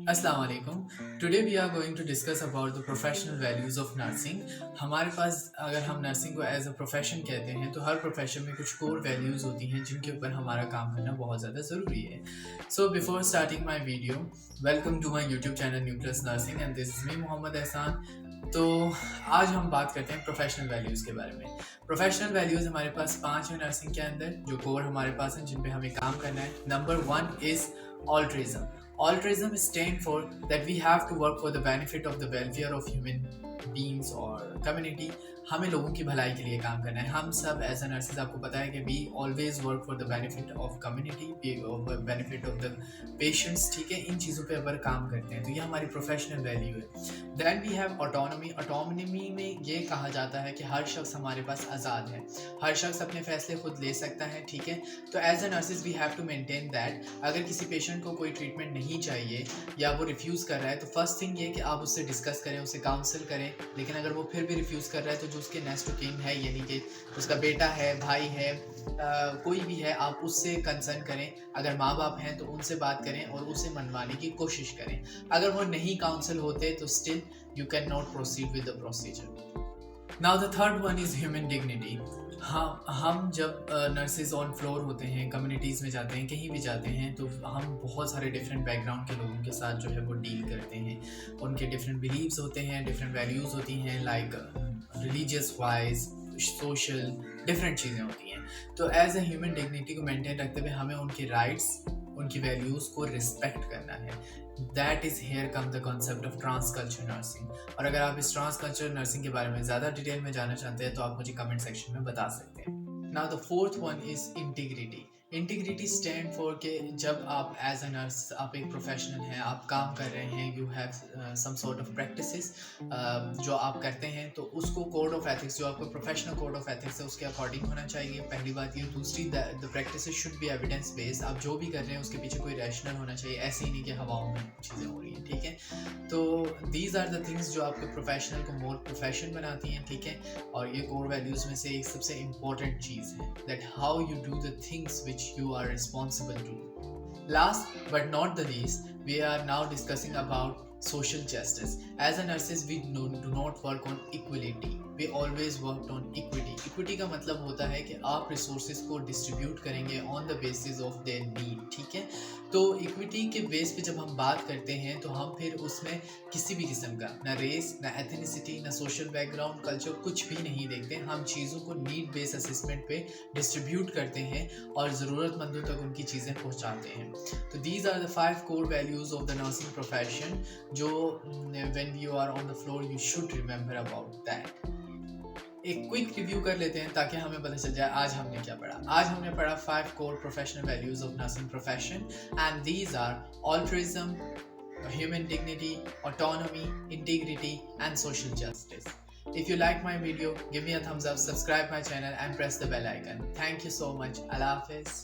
अस्सलाम वालेकुम। Today we are going to discuss about the professional values of nursing. हमारे पास अगर हम नर्सिंग को एज अ प्रोफेशन कहते हैं तो हर प्रोफेशन में कुछ कोर वैल्यूज़ होती हैं जिनके ऊपर हमारा काम करना बहुत ज़्यादा ज़रूरी है। So before starting my video, welcome to my YouTube channel new plus nursing and this is me Mohammad Ehsan. तो आज हम बात करते हैं प्रोफेशनल वैल्यूज़ के बारे में। प्रोफेशनल वैल्यूज़ हमारे पास 5 हैं नर्सिंग के अंदर, जो कोर हमारे पास हैं जिन पे हमें काम करना है। Number 1 is altruism. Altruism stands for that we have to work for the benefit of the welfare of human beings or community. हमें लोगों की भलाई के लिए काम करना है। हम सब एज अ नर्सेज, आपको पता है कि we always work for the benefit of community, benefit of the patients, ठीक है। इन चीज़ों पे अगर काम करते हैं तो ये हमारी प्रोफेशनल वैल्यू है। Then we have autonomy. Autonomy में ये कहा जाता है कि हर शख्स हमारे पास आज़ाद है, हर शख्स अपने फैसले खुद ले सकता है, ठीक है। तो as a nurses we have to maintain that. अगर किसी पेशेंट को कोई ट्रीटमेंट नहीं चाहिए या वो रिफ्यूज़ कर रहा है तो फर्स्ट थिंग ये कि आप उससे डिस्कस करें, उससे काउंसिल करें। लेकिन अगर वो फिर भी रिफ्यूज़ कर रहा है तो जो उसके नेक्स्ट कीन है, यानी कि उसका बेटा है, भाई है, कोई भी है, आप उससे कंसर्न करें। अगर माँ बाप हैं तो उनसे बात करें और उसे मनवाने की कोशिश करें। अगर वो नहीं काउंसिल होते तो still you can not proceed with the procedure. Now the third one is human dignity. हम जब नर्सेज ऑन फ्लोर होते हैं, कम्युनिटीज़ में जाते हैं, कहीं भी जाते हैं, तो हम बहुत सारे डिफरेंट बैकग्राउंड के लोगों के साथ जो है वो डील करते हैं। उनके डिफरेंट बिलीव्स होते हैं, डिफरेंट वैल्यूज़ होती हैं, like religious wise, social, different चीज़ें होती हैं। तो एज ए ह्यूमन डिग्निटी को मेंटेन रखते हुए हमें उनके राइट्स, उनकी वैल्यूज़ को रिस्पेक्ट करना है। That is here come the concept of trans culture nursing. और अगर आप इस ट्रांस कल्चर नर्सिंग के बारे में ज़्यादा डिटेल में जानना चाहते हैं तो आप मुझे कमेंट सेक्शन में बता सकते हैं। Now the fourth one is integrity. Integrity stand for के जब आप एज अ नर्स, आप एक प्रोफेशनल हैं, आप काम कर रहे हैं, you have some sort of practices जो आप करते हैं, तो उसको कोड ऑफ एथिक्स, जो आपका प्रोफेशनल कोड ऑफ एथिक्स है, उसके अकॉर्डिंग होना चाहिए। पहली बात ये। दूसरी, the practices should be evidence based. आप जो भी कर रहे हैं उसके पीछे कोई रैशनल होना चाहिए, ऐसे ही नहीं कि हवाओं में चीज़ें हो रही हैं, ठीक है। तो दीज आर द थिंग्स जो आपके प्रोफेशनल को मोर प्रोफेशन बनाती हैं, ठीक है। और ये कोर वैल्यूज़ में से एक सबसे इम्पॉर्टेंट चीज़ है, that how you do the things which you are responsible to. Last but not the least, we are now discussing about social justice. As a nurses, we do not work on equality. We always worked on equity. Equity का मतलब होता है कि आप resources को distribute करेंगे on the basis of their need, ठीक है। तो इक्विटी के बेस पे जब हम बात करते हैं तो हम फिर उसमें किसी भी किस्म का ना रेस, ना एथनिसिटी, ना सोशल बैकग्राउंड, कल्चर, कुछ भी नहीं देखते। हम चीज़ों को नीड बेस असेसमेंट पे डिस्ट्रीब्यूट करते हैं और ज़रूरतमंदों तक उनकी चीज़ें पहुंचाते हैं। तो these are the 5 core values of the nursing profession जो when you are on the floor you should remember about that. एक क्विक रिव्यू कर लेते हैं ताकि हमें पता चल जाए आज हमने क्या पढ़ा। आज हमने पढ़ा 5 core professional values of nursing profession and these are altruism, human dignity, autonomy, integrity and social justice. If you like my video, give me a thumbs up, subscribe my channel and press the bell icon. Thank you so much. Allah Hafiz.